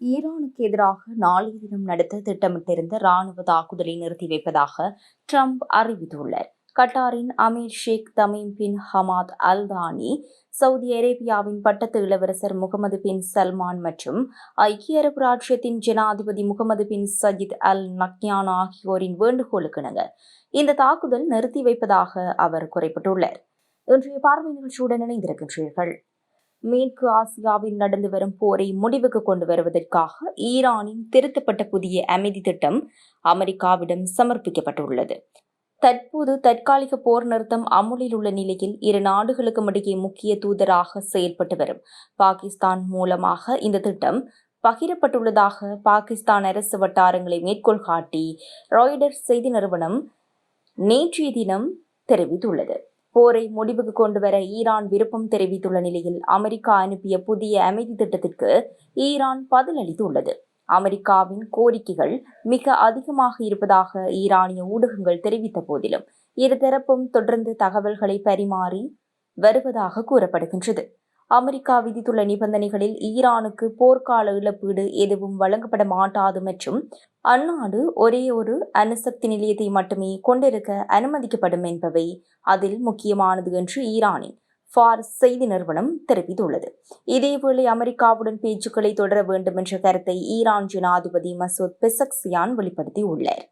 ஈரானுக்கு எதிராக நாளைய தினம் நடத்த திட்டமிட்டிருந்த ராணுவ தாக்குதலை நிறுத்தி வைப்பதாக ட்ரம்ப் அறிவித்துள்ளார். கட்டாரின் அமீர் Sheikh Tamim bin Hamad Al Thani, Saudi அரேபியாவின் பட்டத்து இளவரசர் முகமது பின் சல்மான் மற்றும் ஐக்கிய அரபு ராச்சியத்தின் ஜனாதிபதி முகமது பின் சஜித் அல் நக்யான் ஆகியோரின் வேண்டுகோளுக்கிணங்க இந்த தாக்குதல் நிறுத்தி வைப்பதாக அவர் குறிப்பிட்டுள்ளார். இன்றைய பார்வை நிகழ்ச்சியுடன் இணைந்திருக்கின்றீர்கள். மேற்கு ஆசியாவில் நடந்து வரும் போரை முடிவுக்கு கொண்டு வருவதற்காக ஈரானின் திருத்தப்பட்ட புதிய அமைதி திட்டம் அமெரிக்காவிடம் சமர்ப்பிக்கப்பட்டுள்ளது. தற்போது தற்காலிக போர் நிறுத்தம் அமுலில் உள்ள நிலையில் இரு நாடுகளுக்கும் இடையே முக்கிய தூதராக செயல்பட்டு வரும் பாகிஸ்தான் மூலமாக இந்த திட்டம் பகிரப்பட்டுள்ளதாக பாகிஸ்தான் அரசு வட்டாரங்களை மேற்கோள் காட்டி ராய்டர்ஸ் செய்தி நிறுவனம் நேற்றைய தினம் தெரிவித்துள்ளது. போரை முடிவுக்கு கொண்டுவர ஈரான் விருப்பம் தெரிவித்துள்ள நிலையில் அமெரிக்கா அனுப்பிய புதிய அமைதி திட்டத்திற்கு ஈரான் பதிலளித்துள்ளது. அமெரிக்காவின் கோரிக்கைகள் மிக அதிகமாக இருப்பதாக ஈரானிய ஊடகங்கள் தெரிவித்த போதிலும் இருதரப்பும் தொடர்ந்து தகவல்களை பரிமாறி வருவதாக கூறப்படுகின்றது. அமெரிக்கா விதித்துள்ள நிபந்தனைகளில் ஈரானுக்கு போர்க்கால இழப்பீடு எதுவும் வழங்கப்பட மாட்டாது மற்றும் அந்நாடு ஒரே ஒரு அணுசக்தி நிலையத்தை மட்டுமே கொண்டிருக்க அனுமதிக்கப்படும் என்பவை அதில் முக்கியமானது என்று ஈரானின் ஃபார்ஸ் செய்தி நிறுவனம் தெரிவித்துள்ளது. இதேவேளை அமெரிக்காவுடன் பேச்சுக்களை தொடர வேண்டும் என்ற கருத்தை ஈரான் ஜனாதிபதி மசூத் பெசக்சியான் வெளிப்படுத்தியுள்ளார்.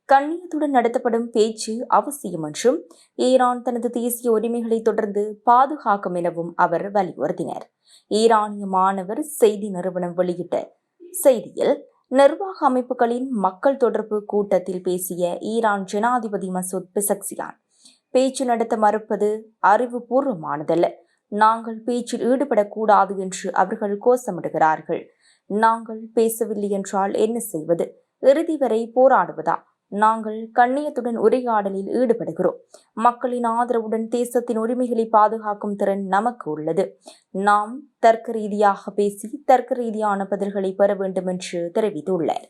கண்ணியத்துடன் நடத்தப்படும் பேச்சு அவசியம் என்றும் ஈரான் தனது தேசிய உரிமைகளை தொடர்ந்து பாதுகாக்கும் எனவும் அவர் வலியுறுத்தினார். ஈரானிய மாணவர் செய்தி நிறுவனம் வெளியிட்ட செய்தியில், நிர்வாக அமைப்புகளின் மக்கள் தொடர்பு கூட்டத்தில் பேசிய ஈரான் ஜனாதிபதி மசூத் பெசக்சியான், பேச்சு நடத்த மறுப்பது அறிவுபூர்வமானதல்ல. நாங்கள் பேச்சில் ஈடுபடக்கூடாது என்று அவர்கள் கோஷமிடுகிறார்கள். நாங்கள் பேசவில்லை என்றால் என்ன செய்வது? இறுதி வரை போராடுவதா? நாங்கள் கண்ணியத்துடன் உரையாடலில் ஈடுபடுகிறோம். மக்களின் ஆதரவுடன் தேசத்தின் உரிமைகளை பாதுகாக்கும் திறன் நமக்கு உள்ளது. நாம் தர்க்க ரீதியாக பேசி தர்க்க ரீதியான பதில்களை பெற வேண்டும் என்று தெரிவித்துள்ளார்.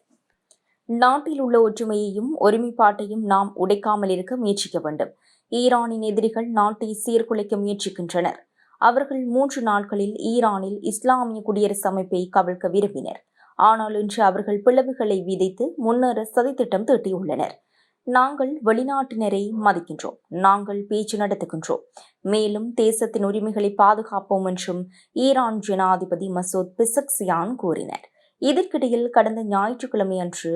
நாட்டில் உள்ள ஒற்றுமையையும் ஒருமைப்பாட்டையும் நாம் உடைக்காமல் இருக்க முயற்சிக்க வேண்டும். ஈரானின் எதிரிகள் நாட்டை சீர்குலைக்க முயற்சிக்கின்றனர். அவர்கள் 3 நாட்களில் ஈரானில் இஸ்லாமிய குடியரசு அமைப்பை கவிழ்க்க விரும்பினர். ஆனால் இன்று அவர்கள் பிளவுகளை விதைத்து முன்னேற சதித்திட்டம் தீட்டியுள்ளனர். நாங்கள் வெளிநாட்டினரை மதிக்கின்றோம். நாங்கள் பேச்சு நடத்துகின்றோம். மேலும் தேசத்தின் உரிமைகளை பாதுகாப்போம் என்றும் ஈரான் ஜனாதிபதி மசூத் பெசக்சியான் கூறினார். இதற்கிடையில் கடந்த ஞாயிற்றுக்கிழமை அன்று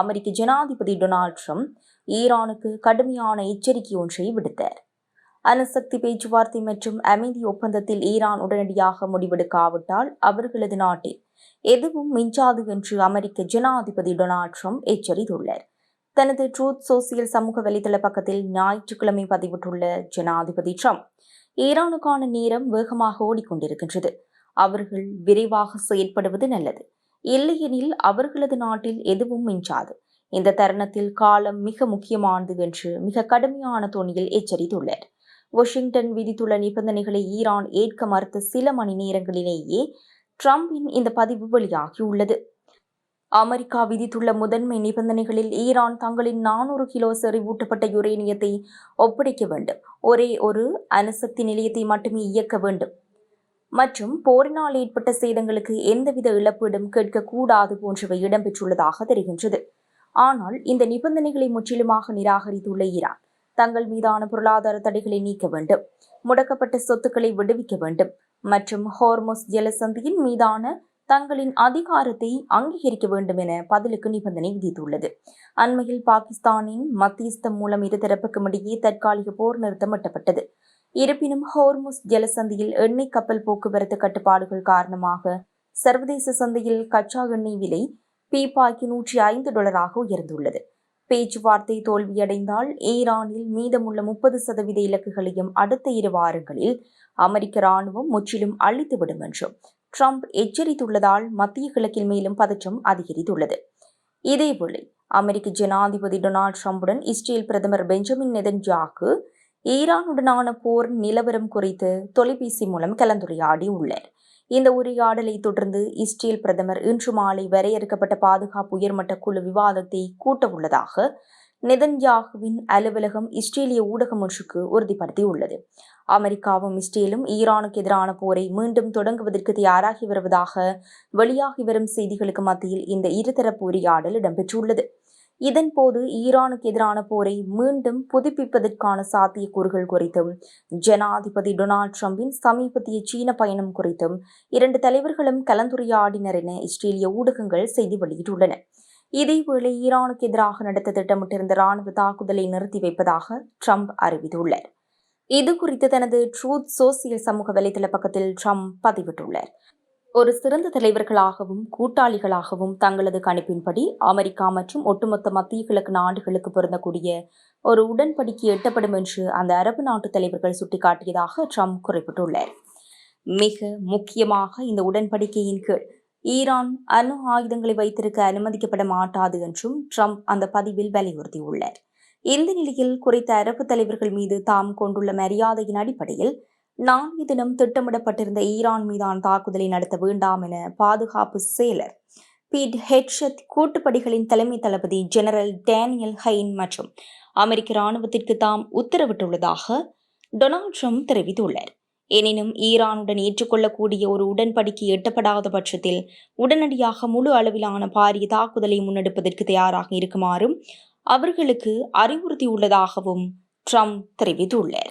அமெரிக்க ஜனாதிபதி டொனால்ட் ட்ரம்ப் ஈரானுக்கு கடுமையான எச்சரிக்கை ஒன்றை விடுத்தார். அணுசக்தி பேச்சுவார்த்தை மற்றும் அமைதி ஒப்பந்தத்தில் ஈரான் உடனடியாக முடிவெடுக்காவிட்டால் அவர்களது நாட்டில் எதுவும் மிஞ்சாது என்று அமெரிக்க ஜனாதிபதி டொனால்ட் ட்ரம்ப் எச்சரித்துள்ளார். தனது ட்ரூத் சோசியல் சமூக வலைதள பக்கத்தில் ஞாயிற்றுக்கிழமை பதிவிட்டுள்ள ஜனாதிபதி ட்ரம்ப், ஈரானுக்கான நேரம் வேகமாக ஓடிக்கொண்டிருக்கின்றது. அவர்கள் விரைவாக செயல்படுவது நல்லது. இல்லையெனில் அவர்களது நாட்டில் எதுவும் மிஞ்சாது. இந்த தருணத்தில் காலம் மிக முக்கியமானது என்று மிக கடுமையான தொனியில் எச்சரித்துள்ளார். வாஷிங்டன் விதித்துள்ள நிபந்தனைகளை ஈரான் ஏற்க மறுத்த சில மணி நேரங்களிலேயே ட்ரம்பின் இந்த பதிவு வெளியாகியுள்ளது. அமெரிக்கா விதித்துள்ள முதன்மை நிபந்தனைகளில் ஈரான் தங்களின் 400 கிலோ செறிவூட்டப்பட்ட யுரேனியத்தை ஒப்படைக்க வேண்டும், ஒரே ஒரு அணுசக்தி நிலையத்தை மட்டுமே இயக்க வேண்டும் மற்றும் போரினால் ஏற்பட்ட சேதங்களுக்கு எந்தவித இழப்பீடும் கேட்கக்கூடாது போன்றவை இடம்பெற்றுள்ளதாக தெரிகின்றது. ஆனால் இந்த நிபந்தனைகளை முற்றிலுமாக நிராகரித்துள்ள ஈரான் தங்கள் மீதான பொருளாதார தடைகளை நீக்க வேண்டும், முடக்கப்பட்ட சொத்துக்களை விடுவிக்க வேண்டும் மற்றும் ஹோர்முஸ் ஜலசந்தியின் மீதான தங்களின் அதிகாரத்தை அங்கீகரிக்க வேண்டும் என பதிலுக்கு நிபந்தனை விதித்துள்ளது. அண்மையில் பாகிஸ்தானின் மத்தியஸ்தம் மூலம் இருதரப்புக்கும் இடையே தற்காலிக போர் நிறுத்தம் எட்டப்பட்டது. இருப்பினும் ஹோர்முஸ் ஜலசந்தியில் எண்ணெய் கப்பல் போக்குவரத்து கட்டுப்பாடுகள் காரணமாக சர்வதேச சந்தையில் கச்சா எண்ணெய் விலை பீப்பாய்க்கு $105 உயர்ந்துள்ளது. பேச்சுவார்த்தை தோல்வியடைந்தால் ஈரானில் மீதமுள்ள 30% இலக்குகளையும் அடுத்த 2 வாரங்களில் அமெரிக்க ராணுவம் முற்றிலும் அழித்துவிடும் என்றும் ட்ரம்ப் எச்சரித்துள்ளதால் மத்திய கிழக்கில் மேலும் பதற்றம் அதிகரித்துள்ளது. இதேவேளை அமெரிக்க ஜனாதிபதி டொனால்ட் ட்ரம்புடன் இஸ்ரேல் பிரதமர் பெஞ்சமின் நெதன்யாகு ஈரானுடனான போர் நிலவரம் குறித்து தொலைபேசி மூலம் கலந்துரையாடி உள்ளார். இந்த உரையாடலை தொடர்ந்து இஸ்ரேல் பிரதமர் இன்று மாலை வரையறுக்கப்பட்ட பாதுகாப்பு உயர்மட்ட குழு விவாதத்தை கூட்டவுள்ளதாக நெதன்யாகுவின் அலுவலகம் இஸ்ரேலிய ஊடகம் ஒன்றுக்கு உறுதிப்படுத்தியுள்ளது. அமெரிக்காவும் இஸ்ரேலும் ஈரானுக்கு எதிரான போரை மீண்டும் தொடங்குவதற்கு தயாராகி வருவதாக வெளியாகி வரும் செய்திகளுக்கு மத்தியில் இந்த இருதரப்பு உரையாடல் இடம்பெற்றுள்ளது. இதன்போது ஈரானுக்கு எதிரான போரை மீண்டும் புதுப்பிப்பதற்கான சாத்தியக்கூறுகள் குறித்தும் ஜனாதிபதி டொனால்டு டிரம்பின் சமீபத்திய சீன பயணம் குறித்தும் இரண்டு தலைவர்களும் கலந்துரையாடினர் என இஸ்ரேலிய ஊடகங்கள் செய்தி வெளியிட்டுள்ளன. இதேவேளை ஈரானுக்கு எதிராக நடத்த திட்டமிட்டிருந்த ராணுவ தாக்குதலை நிறுத்தி வைப்பதாக ட்ரம்ப் அறிவித்துள்ளார். இதுகுறித்து தனது ட்ரூத் சோசியல் சமூக வலைதள பக்கத்தில் ட்ரம்ப் பதிவிட்டுள்ளார். ஒரு சிறந்த தலைவர்களாகவும் கூட்டாளிகளாகவும் தங்களது கணிப்பின்படி அமெரிக்கா மற்றும் ஒட்டுமொத்த மத்திய கிழக்கு நாடுகளுக்கு பொருந்தக்கூடிய ஒரு உடன்படிக்கை எட்டப்படும் என்று அந்த அரபு நாட்டு தலைவர்கள் சுட்டிக்காட்டியதாக ட்ரம்ப் குறிப்பிட்டுள்ளார். மிக முக்கியமாக இந்த உடன்படிக்கையின் கீழ் ஈரான் அணு ஆயுதங்களை வைத்திருக்க அனுமதிக்கப்பட மாட்டாது என்றும் ட்ரம்ப் அந்த பதிவில் வலியுறுத்தியுள்ளார். இந்த நிலையில் குறித்த அரபு தலைவர்கள் மீது தாம் கொண்டுள்ள மரியாதையின் அடிப்படையில் நாளைய தினம் திட்டமிடப்பட்டிருந்த ஈரான் மீதான தாக்குதலை நடத்த வேண்டாம் என பாதுகாப்பு செயலர் பீட் ஹெட்ஜெட், கூட்டுப்படைகளின் தலைமை தளபதி ஜெனரல் டேனியல் ஹைன் மற்றும் அமெரிக்க இராணுவத்திற்கு தாம் உத்தரவிட்டுள்ளதாக டொனால்டு ட்ரம்ப் தெரிவித்துள்ளார். எனினும் ஈரானுடன் ஏற்றுக்கொள்ளக்கூடிய ஒரு உடன்படிக்கை எட்டப்படாத பட்சத்தில் உடனடியாக முழு அளவிலான பாரிய தாக்குதலை முன்னெடுப்பதற்கு தயாராக இருக்குமாறும் அவர்களுக்கு அறிவுறுத்தியுள்ளதாகவும் ட்ரம்ப் தெரிவித்துள்ளார்.